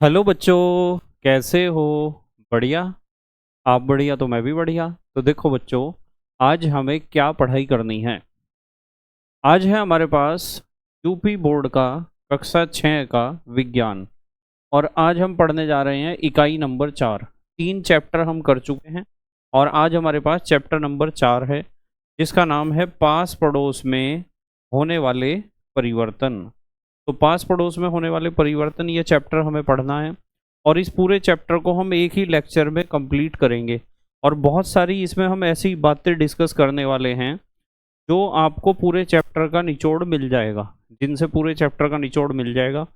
Hello बच्चों, कैसे हो? बढ़िया। आप बढ़िया तो मैं भी बढ़िया। तो देखो बच्चों, आज हमें क्या पढ़ाई करनी है। आज है हमारे पास यूपी बोर्ड का कक्षा 6 का विज्ञान। और आज हम पढ़ने जा रहे हैं इकाई नंबर 4। 3 चैप्टर हम कर चुके हैं और आज हमारे पास चैप्टर नंबर 4 है, जिसका नाम है पास पड़ोस में होने वाले परिवर्तन। तो पास पड़ोस में होने वाले परिवर्तन, ये चैप्टर हमें पढ़ना है और इस पूरे चैप्टर को हम एक ही लेक्चर में कंप्लीट करेंगे। और बहुत सारी इसमें हम ऐसी बातें डिस्कस करने वाले हैं जो आपको पूरे चैप्टर का निचोड़ मिल जाएगा, जिनसे पूरे चैप्टर का निचोड़ मिल जाएगा।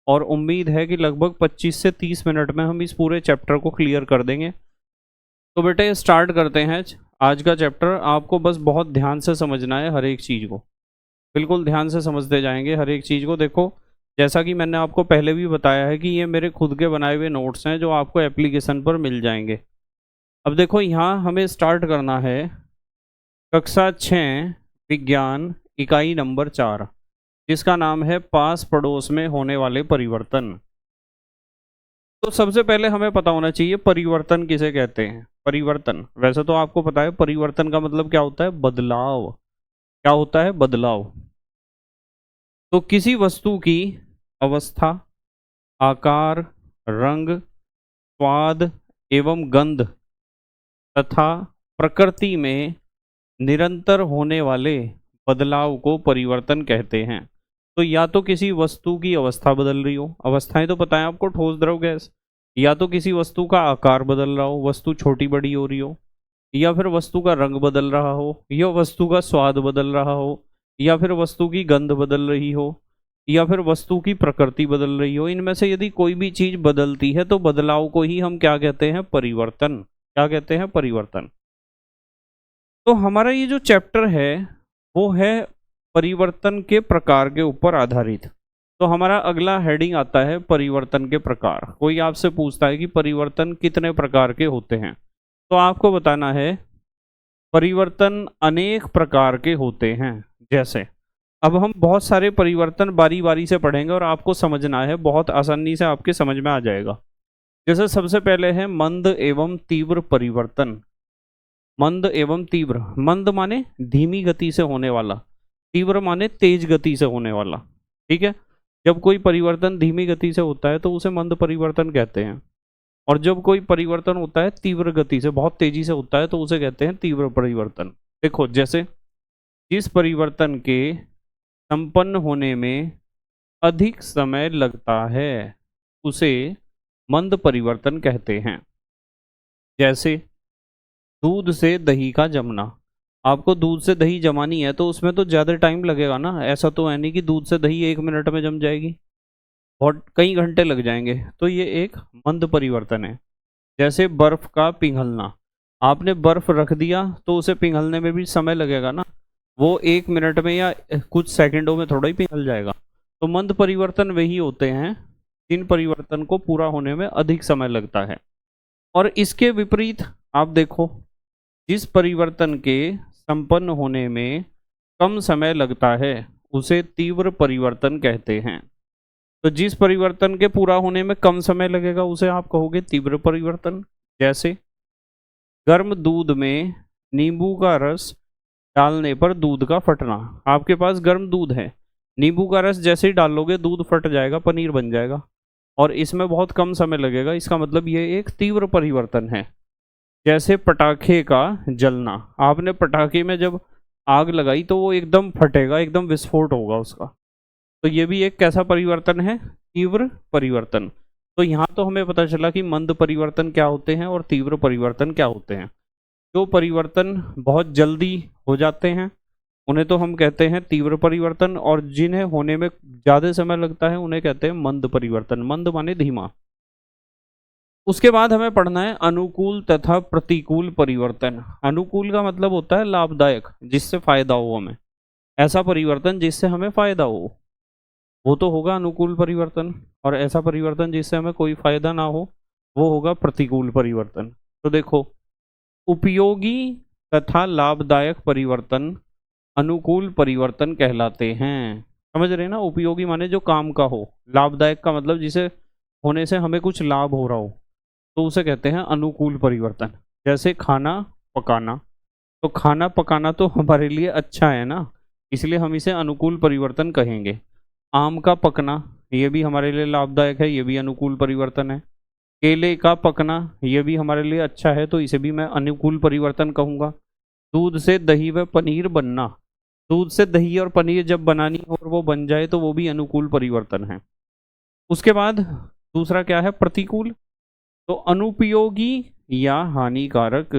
और उम्मीद है कि लगभग 25 से 30 मिनट में हम इस पूरे चैप्टर को क्लियर कर देंगे। तो बेटे स्टार्ट करते हैं आज का चैप्टर। आपको बस बहुत ध्यान से समझना है हर एक चीज़ को, बिल्कुल ध्यान से समझते जाएंगे हर एक चीज़ को। देखो, जैसा कि मैंने आपको पहले भी बताया है कि ये मेरे खुद के बनाए हुए नोट्स हैं जो आपको एप्लीकेशन पर मिल जाएंगे। अब देखो, यहाँ हमें स्टार्ट करना है कक्षा 6 विज्ञान इकाई नंबर 4, जिसका नाम है पास पड़ोस में होने वाले परिवर्तन। तो सबसे पहले हमें पता होना चाहिए परिवर्तन किसे कहते हैं। परिवर्तन, वैसे तो आपको पता है परिवर्तन का मतलब क्या होता है, बदलाव। क्या होता है, बदलाव। तो किसी वस्तु की अवस्था, आकार, रंग, स्वाद एवं गंध तथा प्रकृति में निरंतर होने वाले बदलाव को परिवर्तन कहते हैं। तो या तो किसी वस्तु की अवस्था बदल रही हो, अवस्थाएं तो पता है आपको, ठोस द्रव गैस। या तो किसी वस्तु का आकार बदल रहा हो, वस्तु छोटी बड़ी हो रही हो। या फिर वस्तु का रंग बदल रहा हो, या वस्तु का स्वाद बदल रहा हो, या फिर वस्तु की गंध बदल रही हो, या फिर वस्तु की प्रकृति बदल रही हो। इनमें से यदि कोई भी चीज बदलती है तो बदलाव को ही हम क्या कहते हैं, परिवर्तन। क्या कहते हैं, परिवर्तन। तो हमारा ये जो चैप्टर है वो है परिवर्तन के प्रकार के ऊपर आधारित। तो हमारा अगला हेडिंग आता है परिवर्तन के प्रकार। कोई आपसे पूछता है कि परिवर्तन कितने प्रकार के होते हैं, तो आपको बताना है परिवर्तन अनेक प्रकार के होते हैं। जैसे अब हम बहुत सारे परिवर्तन बारी बारी से पढ़ेंगे और आपको समझना है, बहुत आसानी से आपके समझ में आ जाएगा। जैसे सबसे पहले है मंद एवं तीव्र परिवर्तन। मंद एवं तीव्र, मंद माने धीमी गति से होने वाला, तीव्र माने तेज गति से होने वाला। ठीक है, जब कोई परिवर्तन धीमी गति से होता है तो उसे मंद परिवर्तन कहते हैं, और जब कोई परिवर्तन होता है तीव्र गति से, बहुत तेजी से होता है, तो उसे कहते हैं तीव्र परिवर्तन। देखो, जैसे जिस परिवर्तन के संपन्न होने में अधिक समय लगता है उसे मंद परिवर्तन कहते हैं। जैसे दूध से दही का जमना। आपको दूध से दही जमानी है तो उसमें तो ज़्यादा टाइम लगेगा ना, ऐसा तो है नहीं कि दूध से दही 1 मिनट में जम जाएगी, बहुत कई घंटे लग जाएंगे। तो ये एक मंद परिवर्तन है। जैसे बर्फ का पिघलना, आपने बर्फ रख दिया तो उसे पिघलने में भी समय लगेगा ना, वो 1 मिनट में या कुछ सेकंडों में थोड़ा ही पिघल जाएगा। तो मंद परिवर्तन वही होते हैं जिन परिवर्तन को पूरा होने में अधिक समय लगता है। और इसके विपरीत आप देखो, जिस परिवर्तन के संपन्न होने में कम समय लगता है उसे तीव्र परिवर्तन कहते हैं। तो जिस परिवर्तन के पूरा होने में कम समय लगेगा उसे आप कहोगे तीव्र परिवर्तन। जैसे गर्म दूध में नींबू का रस डालने पर दूध का फटना। आपके पास गर्म दूध है, नींबू का रस जैसे ही डालोगे दूध फट जाएगा, पनीर बन जाएगा, और इसमें बहुत कम समय लगेगा। इसका मतलब ये एक तीव्र परिवर्तन है। जैसे पटाखे का जलना, आपने पटाखे में जब आग लगाई तो वो एकदम फटेगा, एकदम विस्फोट होगा उसका। तो ये भी एक कैसा परिवर्तन है, तीव्र परिवर्तन। तो यहाँ तो हमें पता चला कि मंद परिवर्तन क्या होते हैं और तीव्र परिवर्तन क्या होते हैं। जो परिवर्तन बहुत जल्दी हो जाते हैं उन्हें तो हम कहते हैं तीव्र परिवर्तन, और जिन्हें होने में ज़्यादा समय लगता है उन्हें कहते हैं मंद परिवर्तन। मंद माने धीमा। उसके बाद हमें पढ़ना है अनुकूल तथा प्रतिकूल परिवर्तन। अनुकूल का मतलब होता है लाभदायक, जिससे फायदा हो हमें, ऐसा परिवर्तन जिससे हमें फायदा हो वो तो होगा अनुकूल परिवर्तन, और ऐसा परिवर्तन जिससे हमें कोई फायदा ना हो वो होगा प्रतिकूल परिवर्तन। तो देखो, उपयोगी तथा लाभदायक परिवर्तन अनुकूल परिवर्तन कहलाते हैं। समझ रहे हैं ना, उपयोगी माने जो काम का हो, लाभदायक का मतलब जिसे होने से हमें कुछ लाभ हो रहा हो, तो उसे कहते हैं अनुकूल परिवर्तन। जैसे खाना पकाना, तो खाना पकाना तो हमारे लिए अच्छा है ना, इसलिए हम इसे अनुकूल परिवर्तन कहेंगे। आम का पकना, ये भी हमारे लिए लाभदायक है, ये भी अनुकूल परिवर्तन है। केले का पकना, ये भी हमारे लिए अच्छा है, तो इसे भी मैं अनुकूल परिवर्तन कहूँगा। दूध से दही व पनीर बनना, दूध से दही और पनीर जब बनानी हो और वो बन जाए तो वो भी अनुकूल परिवर्तन है। उसके बाद दूसरा क्या है, प्रतिकूल। तो अनुपयोगी या हानिकारक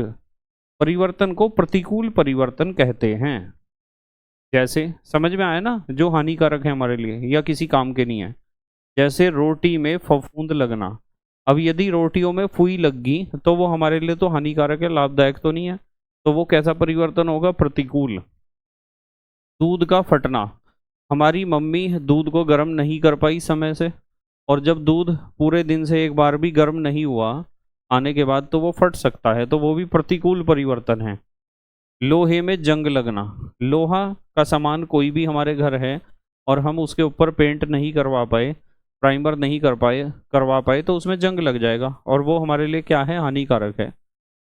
परिवर्तन को प्रतिकूल परिवर्तन कहते हैं। जैसे समझ में आया ना, जो हानिकारक है हमारे लिए या किसी काम के नहीं है। जैसे रोटी में फफूंद लगना, अब यदि रोटियों में फुई लग गई तो वो हमारे लिए तो हानिकारक है, लाभदायक तो नहीं है, तो वो कैसा परिवर्तन होगा, प्रतिकूल। दूध का फटना, हमारी मम्मी दूध को गर्म नहीं कर पाई समय से, और जब दूध पूरे दिन से एक बार भी गर्म नहीं हुआ आने के बाद तो वो फट सकता है, तो वो भी प्रतिकूल परिवर्तन है। लोहे में जंग लगना, लोहा का सामान कोई भी हमारे घर है और हम उसके ऊपर पेंट नहीं करवा पाए, प्राइमर नहीं करवा पाए तो उसमें जंग लग जाएगा, और वो हमारे लिए क्या है, हानिकारक है,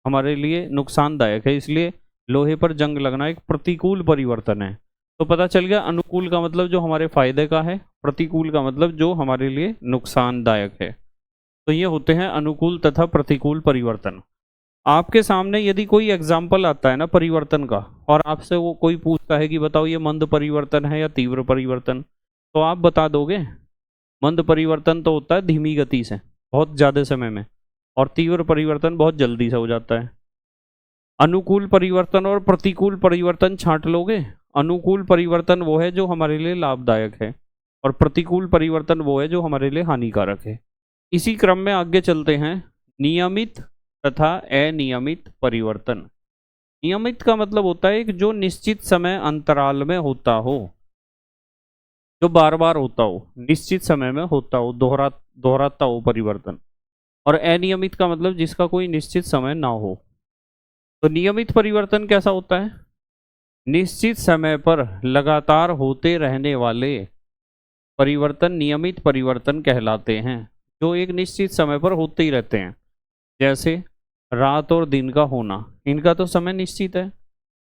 हमारे लिए नुकसानदायक है, इसलिए लोहे पर जंग लगना एक प्रतिकूल परिवर्तन है। तो पता चल गया, अनुकूल का मतलब जो हमारे फायदे का है, प्रतिकूल का मतलब जो हमारे लिए नुकसानदायक है। तो ये होते हैं अनुकूल तथा प्रतिकूल परिवर्तन। आपके सामने यदि कोई एग्जाम्पल आता है ना परिवर्तन का, और आपसे वो कोई पूछता है कि बताओ ये मंद परिवर्तन है या तीव्र परिवर्तन, तो आप बता दोगे? मंद परिवर्तन तो होता है धीमी गति से, बहुत ज़्यादा समय में, और तीव्र परिवर्तन बहुत जल्दी से हो जाता है। अनुकूल परिवर्तन और प्रतिकूल परिवर्तन छांट लोगे? अनुकूल परिवर्तन वो है जो हमारे लिए लाभदायक है, और प्रतिकूल परिवर्तन वो है जो हमारे लिए हानिकारक है। इसी क्रम में आगे चलते हैं, नियमित तथा अनियमित परिवर्तन। नियमित का मतलब होता है कि जो निश्चित समय अंतराल में होता हो, जो बार बार होता हो, निश्चित समय में होता हो, दोहराता हो परिवर्तन। और अनियमित का मतलब जिसका कोई निश्चित समय ना हो। तो नियमित परिवर्तन कैसा होता है? निश्चित समय पर लगातार होते रहने वाले परिवर्तन नियमित परिवर्तन कहलाते हैं, जो एक निश्चित समय पर होते ही रहते हैं। जैसे रात और दिन का होना, इनका तो समय निश्चित है,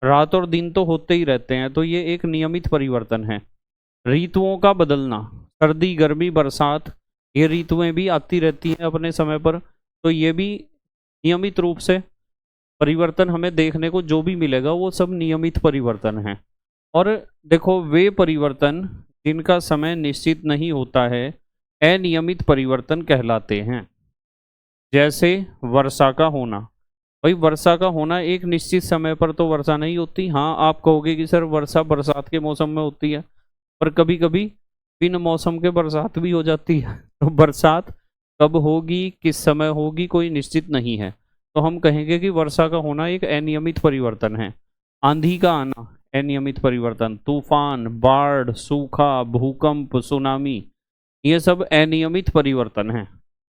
रात और दिन तो होते ही रहते हैं, तो ये एक नियमित परिवर्तन है। ऋतुओं का बदलना, सर्दी गर्मी बरसात, ये ऋतुएं भी आती रहती हैं अपने समय पर, तो ये भी नियमित रूप से परिवर्तन हमें देखने को जो भी मिलेगा वो सब नियमित परिवर्तन है। और देखो, वे परिवर्तन जिनका समय निश्चित नहीं होता है अनियमित परिवर्तन कहलाते हैं। जैसे वर्षा का होना, भाई वर्षा का होना एक निश्चित समय पर तो वर्षा नहीं होती। हाँ, आप कहोगे कि सर वर्षा बरसात के मौसम में होती है, पर कभी कभी बिन मौसम के बरसात भी हो जाती है। तो बरसात कब होगी, किस समय होगी, कोई निश्चित नहीं है, तो हम कहेंगे कि वर्षा का होना एक अनियमित परिवर्तन है। आंधी का आना अनियमित परिवर्तन, तूफान, बाढ़, सूखा, भूकंप, सुनामी, ये सब अनियमित परिवर्तन हैं।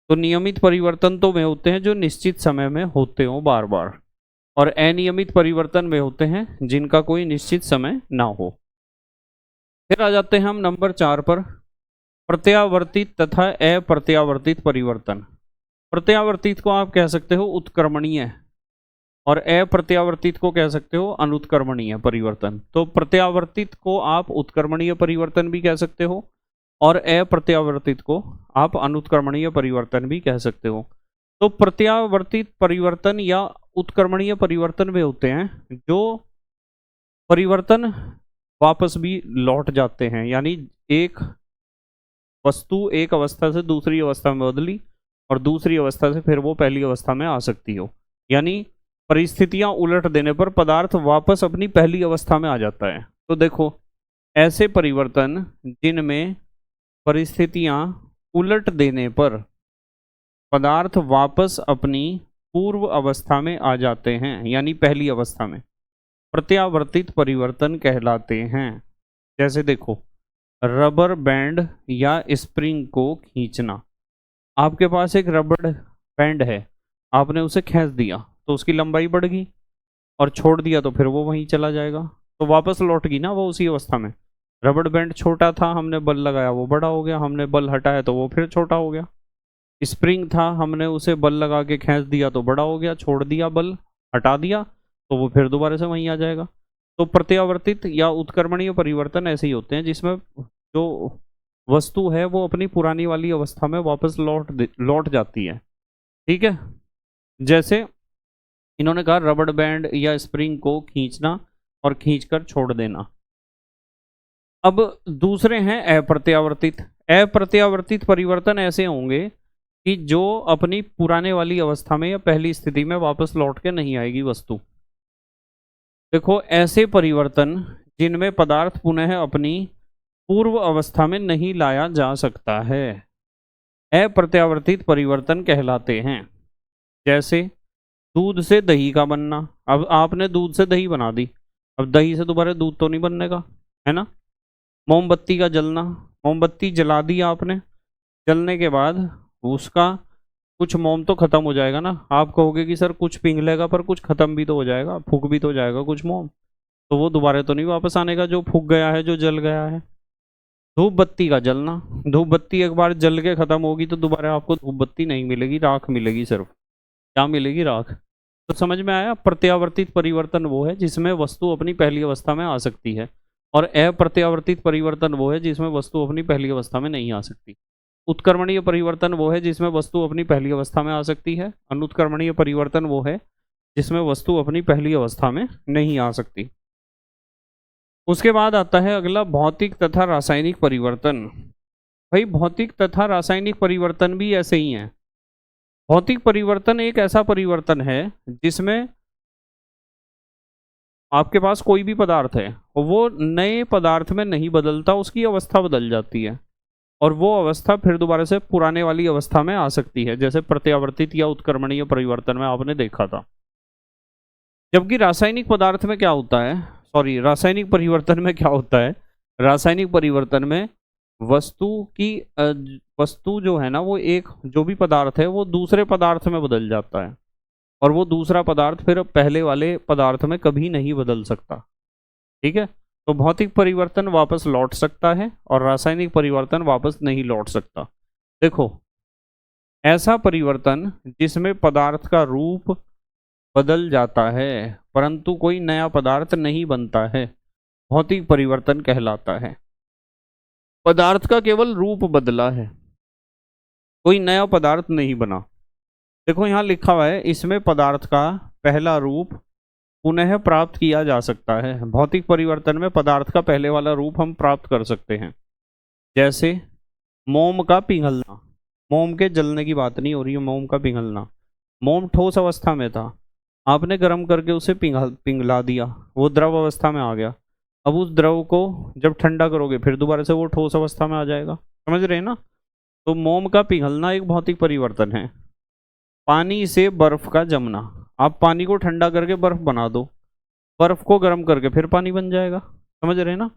तो नियमित परिवर्तन तो वे होते हैं जो निश्चित समय में होते हो बार बार, और अनियमित परिवर्तन वे होते हैं जिनका कोई निश्चित समय ना हो। फिर आ जाते हैं हम नंबर 4 पर, प्रत्यावर्तित तथा अप्रत्यावर्तित परिवर्तन। प्रत्यावर्तित को आप कह सकते हो उत्क्रमणीय, और अप्रत्यावर्तित को कह सकते हो अनुत्क्रमणीय परिवर्तन। तो प्रत्यावर्तित को आप उत्क्रमणीय परिवर्तन भी कह सकते हो, और अप्रत्यावर्तित को आप अनुत्क्रमणीय परिवर्तन भी कह सकते हो। तो प्रत्यावर्तित परिवर्तन या उत्क्रमणीय परिवर्तन वे होते हैं जो परिवर्तन वापस भी लौट जाते हैं, यानी एक वस्तु एक अवस्था से दूसरी अवस्था में बदली और दूसरी अवस्था से फिर वो पहली अवस्था में आ सकती हो, यानी परिस्थितियां उलट देने पर पदार्थ वापस अपनी पहली अवस्था में आ जाता है। तो देखो, ऐसे परिवर्तन जिनमें परिस्थितियां उलट देने पर पदार्थ वापस अपनी पूर्व अवस्था में आ जाते हैं, यानी पहली अवस्था में, प्रत्यावर्तित परिवर्तन कहलाते हैं। जैसे देखो, रबर बैंड या स्प्रिंग को खींचना, आपके पास एक रबर बैंड है, आपने उसे खींच दिया तो उसकी लंबाई बढ़ गई, और छोड़ दिया तो फिर वो वहीं चला जाएगा, तो वापस लौट गई ना वो उसी अवस्था में। रबर बैंड छोटा था, हमने बल लगाया वो बड़ा हो गया, हमने बल हटाया तो वो फिर छोटा हो गया। स्प्रिंग था, हमने उसे बल लगा के खींच दिया तो बड़ा हो गया, छोड़ दिया बल, हटा दिया तो वो फिर दोबारा से वहीं आ जाएगा। तो प्रत्यावर्तित या उत्क्रमणीय परिवर्तन ऐसे ही होते हैं जिसमें जो वस्तु है वो अपनी पुरानी वाली अवस्था में वापस लौट जाती है। ठीक है, जैसे इन्होंने कहा रबड़ बैंड या स्प्रिंग को खींचना और खींचकर छोड़ देना। अब दूसरे हैं अप्रत्यावर्तित। अप्रत्यावर्तित परिवर्तन ऐसे होंगे कि जो अपनी पुराने वाली अवस्था में या पहली स्थिति में वापस लौट के नहीं आएगी वस्तु। देखो, ऐसे परिवर्तन जिनमें पदार्थ पुनः अपनी पूर्व अवस्था में नहीं लाया जा सकता है, अप्रत्यावर्तित परिवर्तन कहलाते हैं। जैसे दूध से दही का बनना। अब आपने दूध से दही बना दी, अब दही से दोबारा दूध तो नहीं बनने का, है ना। मोमबत्ती का जलना, मोमबत्ती जला दी आपने, जलने के बाद उसका कुछ मोम तो खत्म हो जाएगा ना। आप कहोगे कि सर कुछ पिघलेगा पर कुछ खत्म भी तो हो जाएगा, फूक भी तो जाएगा कुछ मोम, तो वो दोबारा तो नहीं वापस आने का जो फूक गया है, जो जल गया है। धूप बत्ती का जलना, धूप बत्ती एक बार जल के खत्म होगी तो दोबारा आपको धूप बत्ती नहीं मिलेगी, राख मिलेगी, सिर्फ क्या मिलेगी, राख। तो समझ में आया, प्रत्यावर्तित परिवर्तन वो है जिसमें वस्तु अपनी पहली अवस्था में आ सकती है, और अप्रत्यावर्तित परिवर्तन वो है जिसमें वस्तु अपनी पहली अवस्था में नहीं आ सकती। उत्क्रमणीय परिवर्तन वो है जिसमें वस्तु अपनी पहली अवस्था में आ सकती है, अनुत्क्रमणीय परिवर्तन वो है जिसमें वस्तु अपनी पहली अवस्था में नहीं आ सकती। उसके बाद आता है अगला, भौतिक तथा रासायनिक परिवर्तन। भाई भौतिक तथा रासायनिक परिवर्तन भी ऐसे ही हैं। भौतिक परिवर्तन एक ऐसा परिवर्तन है जिसमें आपके पास कोई भी पदार्थ है और वो नए पदार्थ में नहीं बदलता, उसकी अवस्था बदल जाती है और वो अवस्था फिर दोबारा से पुराने वाली अवस्था में आ सकती है, जैसे प्रत्यावर्तित या उत्क्रमणीय परिवर्तन में आपने देखा था। जबकि रासायनिक पदार्थ में क्या होता है, सॉरी रासायनिक परिवर्तन में क्या होता है, रासायनिक परिवर्तन में वस्तु की वस्तु जो है ना, वो एक जो भी पदार्थ है वो दूसरे पदार्थ में बदल जाता है और वो दूसरा पदार्थ फिर पहले वाले पदार्थ में कभी नहीं बदल सकता। ठीक है, तो भौतिक परिवर्तन वापस लौट सकता है और रासायनिक परिवर्तन वापस नहीं लौट सकता। देखो, ऐसा परिवर्तन जिसमें पदार्थ का रूप बदल जाता है परंतु कोई नया पदार्थ नहीं बनता है, भौतिक परिवर्तन कहलाता है। पदार्थ का केवल रूप बदला है, कोई नया पदार्थ नहीं बना। देखो यहाँ लिखा हुआ है, इसमें पदार्थ का पहला रूप पुनः प्राप्त किया जा सकता है। भौतिक परिवर्तन में पदार्थ का पहले वाला रूप हम प्राप्त कर सकते हैं, जैसे मोम का पिघलना। मोम के जलने की बात नहीं हो रही है, मोम का पिघलना। मोम ठोस अवस्था में था, आपने गर्म करके उसे पिघला दिया, वो द्रव अवस्था में आ गया। अब उस द्रव को जब ठंडा करोगे फिर दोबारा से वो ठोस अवस्था में आ जाएगा, समझ रहे हैं ना। तो मोम का पिघलना एक भौतिक परिवर्तन है। पानी से बर्फ का जमना, आप पानी को ठंडा करके बर्फ बना दो, बर्फ को गर्म करके फिर पानी बन जाएगा, समझ रहे हैं ना।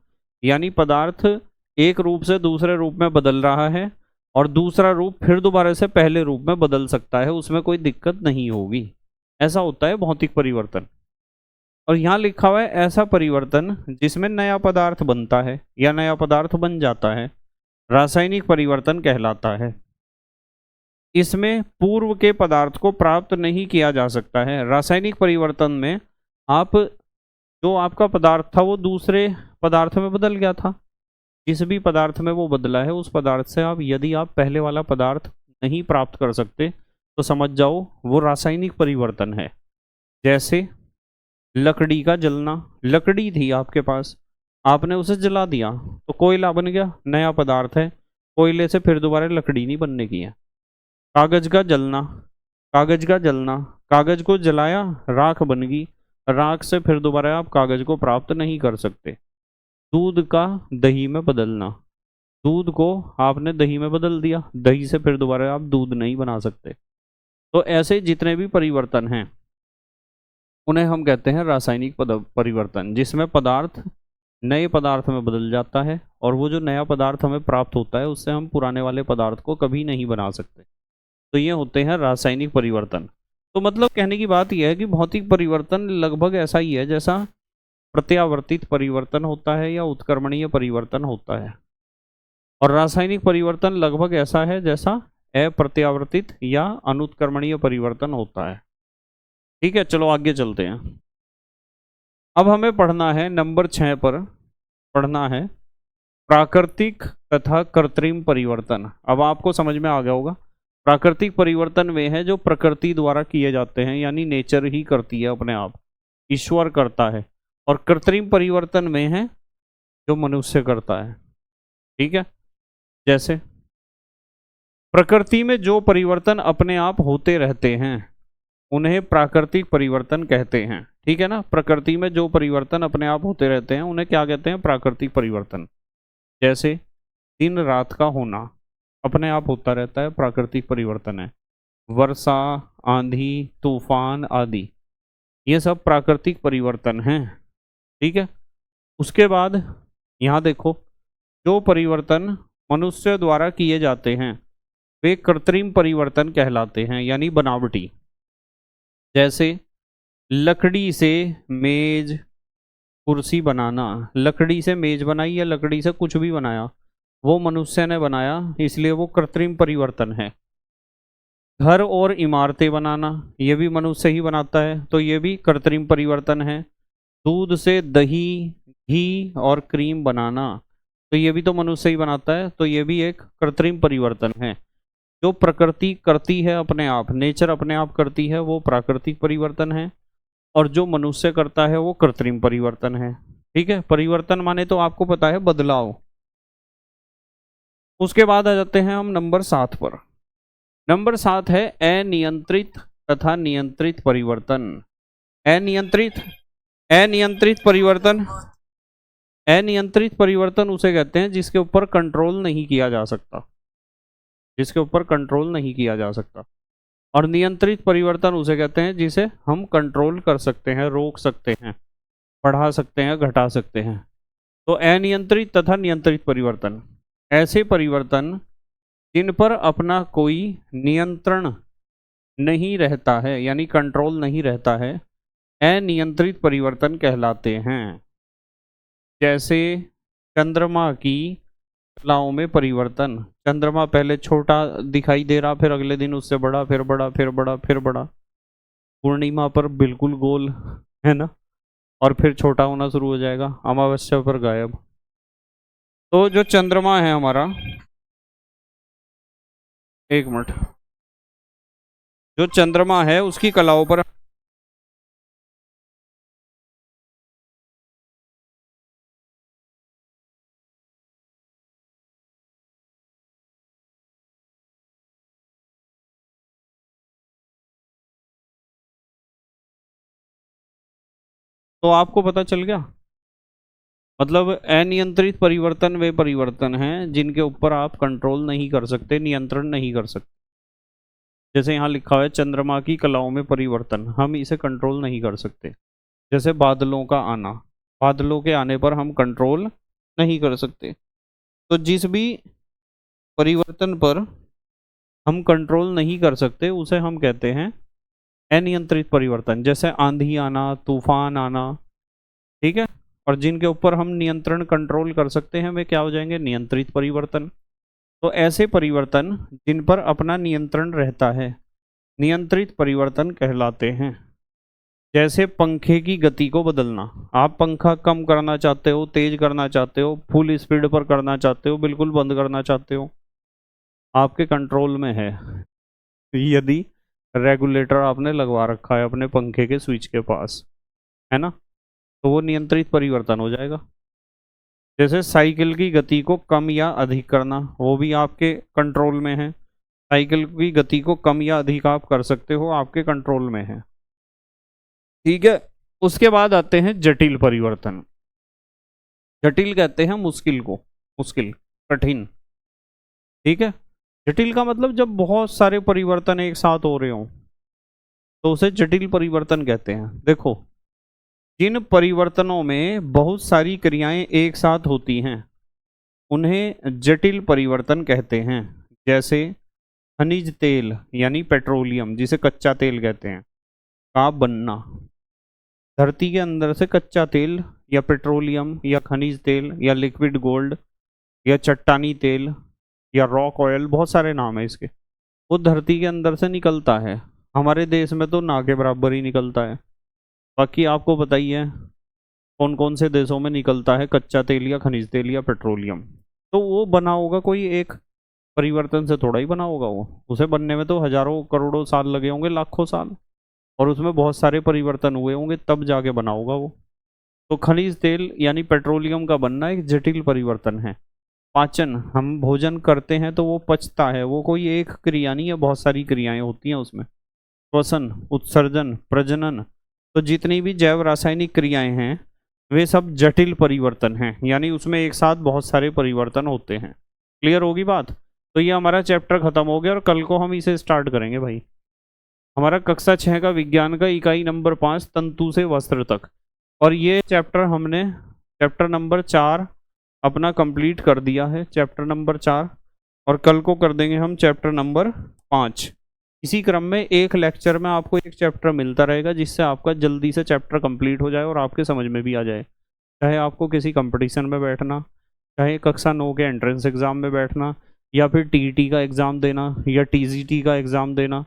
यानी पदार्थ एक रूप से दूसरे रूप में बदल रहा है और दूसरा रूप फिर दोबारा से पहले रूप में बदल सकता है, उसमें कोई दिक्कत नहीं होगी। ऐसा होता है भौतिक परिवर्तन। और यहाँ लिखा हुआ है ऐसा परिवर्तन जिसमें नया पदार्थ बनता है या नया पदार्थ बन जाता है, रासायनिक परिवर्तन कहलाता है। इसमें पूर्व के पदार्थ को प्राप्त नहीं किया जा सकता है। रासायनिक परिवर्तन में आप जो आपका पदार्थ था वो दूसरे पदार्थ में बदल गया था, जिस भी पदार्थ में वो बदला है उस पदार्थ से आप यदि आप पहले वाला पदार्थ नहीं प्राप्त कर सकते तो समझ जाओ वो रासायनिक परिवर्तन है। जैसे लकड़ी का जलना, लकड़ी थी आपके पास, आपने उसे जला दिया तो कोयला बन गया, नया पदार्थ है, कोयले से फिर दोबारा लकड़ी नहीं बनने की है। कागज का जलना, कागज का जलना, कागज को जलाया, राख बन गई, राख से फिर दोबारा आप कागज को प्राप्त नहीं कर सकते। दूध का दही में बदलना, दूध को आपने दही में बदल दिया, दही से फिर दोबारा आप दूध नहीं बना सकते। तो ऐसे जितने भी परिवर्तन हैं उन्हें हम कहते हैं रासायनिक परिवर्तन, जिसमें पदार्थ नए पदार्थ में बदल जाता है और वो जो नया पदार्थ हमें प्राप्त होता है उससे हम पुराने वाले पदार्थ को कभी नहीं बना सकते। तो ये होते हैं रासायनिक परिवर्तन। तो मतलब कहने की बात यह है कि भौतिक परिवर्तन लगभग ऐसा ही है जैसा प्रत्यावर्तित परिवर्तन होता है या उत्क्रमणीय परिवर्तन होता है, और रासायनिक परिवर्तन लगभग ऐसा है जैसा अप्रत्यावर्तित या अनुत्क्रमणीय परिवर्तन होता है। ठीक है, चलो आगे चलते हैं। अब हमें पढ़ना है नंबर 6 पर, पढ़ना है प्राकृतिक तथा कृत्रिम परिवर्तन। अब आपको समझ में आ गया होगा, प्राकृतिक परिवर्तन वे हैं जो प्रकृति द्वारा किए जाते हैं, यानी नेचर ही करती है अपने आप, ईश्वर करता है। और कृत्रिम परिवर्तन वे हैं जो मनुष्य करता है। ठीक है, जैसे प्रकृति में जो परिवर्तन अपने आप होते रहते हैं उन्हें प्राकृतिक परिवर्तन कहते हैं। ठीक है ना, प्रकृति में जो परिवर्तन अपने आप होते रहते हैं उन्हें क्या कहते हैं? प्राकृतिक परिवर्तन। जैसे दिन रात का होना अपने आप होता रहता है, प्राकृतिक परिवर्तन है। वर्षा, आंधी, तूफान आदि ये सब प्राकृतिक परिवर्तन हैं। ठीक है, उसके बाद यहाँ देखो, जो परिवर्तन मनुष्य द्वारा किए जाते हैं वे कृत्रिम परिवर्तन कहलाते हैं, यानी बनावटी। जैसे लकड़ी से मेज कुर्सी बनाना, लकड़ी से मेज बनाई या लकड़ी से कुछ भी बनाया, वो मनुष्य ने बनाया, इसलिए वो कृत्रिम परिवर्तन है। घर और इमारतें बनाना ये भी मनुष्य ही बनाता है, तो ये भी कृत्रिम परिवर्तन है। दूध से दही, घी और क्रीम बनाना, तो ये भी तो मनुष्य ही बनाता है, तो ये भी एक कृत्रिम परिवर्तन है। जो प्रकृति करती है अपने आप, नेचर अपने आप करती है, वो प्राकृतिक परिवर्तन है, और जो मनुष्य करता है वो कृत्रिम परिवर्तन है। ठीक है, परिवर्तन माने तो आपको पता है बदलाव। उसके बाद आ जाते हैं हम नंबर 7 पर। नंबर 7 है अनियंत्रित तथा नियंत्रित परिवर्तन। अनियंत्रित अनियंत्रित परिवर्तन, अनियंत्रित परिवर्तन उसे कहते हैं जिसके ऊपर कंट्रोल नहीं किया जा सकता, जिसके ऊपर कंट्रोल नहीं किया जा सकता। और नियंत्रित परिवर्तन उसे कहते हैं जिसे हम कंट्रोल कर सकते हैं, रोक सकते हैं, बढ़ा सकते हैं, घटा सकते हैं। तो अनियंत्रित तथा नियंत्रित परिवर्तन ऐसे परिवर्तन जिन पर अपना कोई नियंत्रण नहीं रहता है, यानी कंट्रोल नहीं रहता है, अनियंत्रित परिवर्तन कहलाते हैं। जैसे चंद्रमा की कलाओं में परिवर्तन, चंद्रमा पहले छोटा दिखाई दे रहा, फिर अगले दिन उससे बड़ा, फिर बड़ा, फिर बड़ा, फिर बड़ा, पूर्णिमा पर बिल्कुल गोल, है ना, और फिर छोटा होना शुरू हो जाएगा, अमावस्या पर गायब। तो जो चंद्रमा है हमारा, एक मिनट, जो चंद्रमा है उसकी कलाओं पर तो आपको पता चल गया। मतलब अनियंत्रित परिवर्तन वे परिवर्तन हैं जिनके ऊपर आप कंट्रोल नहीं कर सकते, नियंत्रण नहीं कर सकते। जैसे यहाँ लिखा है चंद्रमा की कलाओं में परिवर्तन, हम इसे कंट्रोल नहीं कर सकते। जैसे बादलों का आना, बादलों के आने पर हम कंट्रोल नहीं कर सकते। तो जिस भी परिवर्तन पर हम कंट्रोल नहीं कर सकते उसे हम कहते हैं अनियंत्रित परिवर्तन। जैसे आंधी आना, तूफान आना, ठीक है। और जिनके ऊपर हम नियंत्रण कंट्रोल कर सकते हैं वे क्या हो जाएंगे? नियंत्रित परिवर्तन। तो ऐसे परिवर्तन जिन पर अपना नियंत्रण रहता है नियंत्रित परिवर्तन कहलाते हैं। जैसे पंखे की गति को बदलना, आप पंखा कम करना चाहते हो, तेज करना चाहते हो, फुल स्पीड पर करना चाहते हो, बिल्कुल बंद करना चाहते हो, आपके कंट्रोल में है। यदि रेगुलेटर आपने लगवा रखा है अपने पंखे के स्विच के पास, है ना, तो वो नियंत्रित परिवर्तन हो जाएगा। जैसे साइकिल की गति को कम या अधिक करना, वो भी आपके कंट्रोल में है। साइकिल की गति को कम या अधिक आप कर सकते हो, आपके कंट्रोल में है। ठीक है, उसके बाद आते हैं जटिल परिवर्तन। जटिल कहते हैं मुश्किल को, मुश्किल, कठिन। ठीक है, जटिल का मतलब जब बहुत सारे परिवर्तन एक साथ हो रहे हो तो उसे जटिल परिवर्तन कहते हैं। देखो, जिन परिवर्तनों में बहुत सारी क्रियाएं एक साथ होती हैं उन्हें जटिल परिवर्तन कहते हैं। जैसे खनिज तेल यानी पेट्रोलियम, जिसे कच्चा तेल कहते हैं, का बनना, धरती के अंदर से कच्चा तेल या पेट्रोलियम या खनिज तेल या लिक्विड गोल्ड या चट्टानी तेल या रॉक ऑयल, बहुत सारे नाम है इसके, वो धरती के अंदर से निकलता है। हमारे देश में तो ना के बराबर ही निकलता है। बाकी आपको पता ही है कौन कौन से देशों में निकलता है कच्चा तेल या खनिज तेल या पेट्रोलियम। तो वो बना होगा कोई एक परिवर्तन से थोड़ा ही बना होगा। वो उसे बनने में तो हजारों करोड़ों साल लगे होंगे, लाखों साल, और उसमें बहुत सारे परिवर्तन हुए होंगे तब जाके बना होगा वो। तो खनिज तेल यानी पेट्रोलियम का बनना एक जटिल परिवर्तन है। पाचन, हम भोजन करते हैं तो वो पचता है, वो कोई एक क्रिया नहीं है, बहुत सारी क्रियाएं होती हैं उसमें। श्वसन, उत्सर्जन, प्रजनन, तो जितनी भी जैव रासायनिक क्रियाएं हैं वे सब जटिल परिवर्तन हैं, यानी उसमें एक साथ बहुत सारे परिवर्तन होते हैं। क्लियर होगी बात? तो ये हमारा चैप्टर खत्म हो गया और कल को हम इसे स्टार्ट करेंगे भाई। हमारा कक्षा 6 का विज्ञान का इकाई नंबर 5 तंतु से वस्त्र तक, और ये चैप्टर हमने चैप्टर नंबर 4 अपना कंप्लीट कर दिया है, चैप्टर नंबर 4, और कल को कर देंगे हम चैप्टर नंबर 5। इसी क्रम में एक लेक्चर में आपको एक चैप्टर मिलता रहेगा जिससे आपका जल्दी से चैप्टर कंप्लीट हो जाए और आपके समझ में भी आ जाए। चाहे आपको किसी कंपटीशन में बैठना, चाहे कक्षा 9 के एंट्रेंस एग्ज़ाम में बैठना, या फिर टीईटी का एग्ज़ाम देना, या टीजीटी का एग्ज़ाम देना,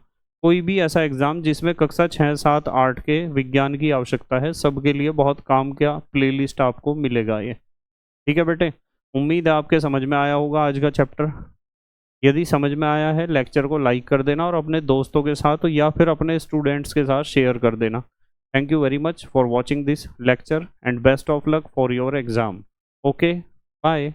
कोई भी ऐसा एग्ज़ाम जिसमें कक्षा 6, 7, 8 के विज्ञान की आवश्यकता है, सबके लिए बहुत काम का प्लेलिस्ट आपको मिलेगा ये। ठीक है बेटे, उम्मीद है आपके समझ में आया होगा आज का चैप्टर। यदि समझ में आया है लेक्चर को लाइक कर देना और अपने दोस्तों के साथ या फिर अपने स्टूडेंट्स के साथ शेयर कर देना। Thank you very much for watching this lecture and best of luck for your exam. Okay, bye.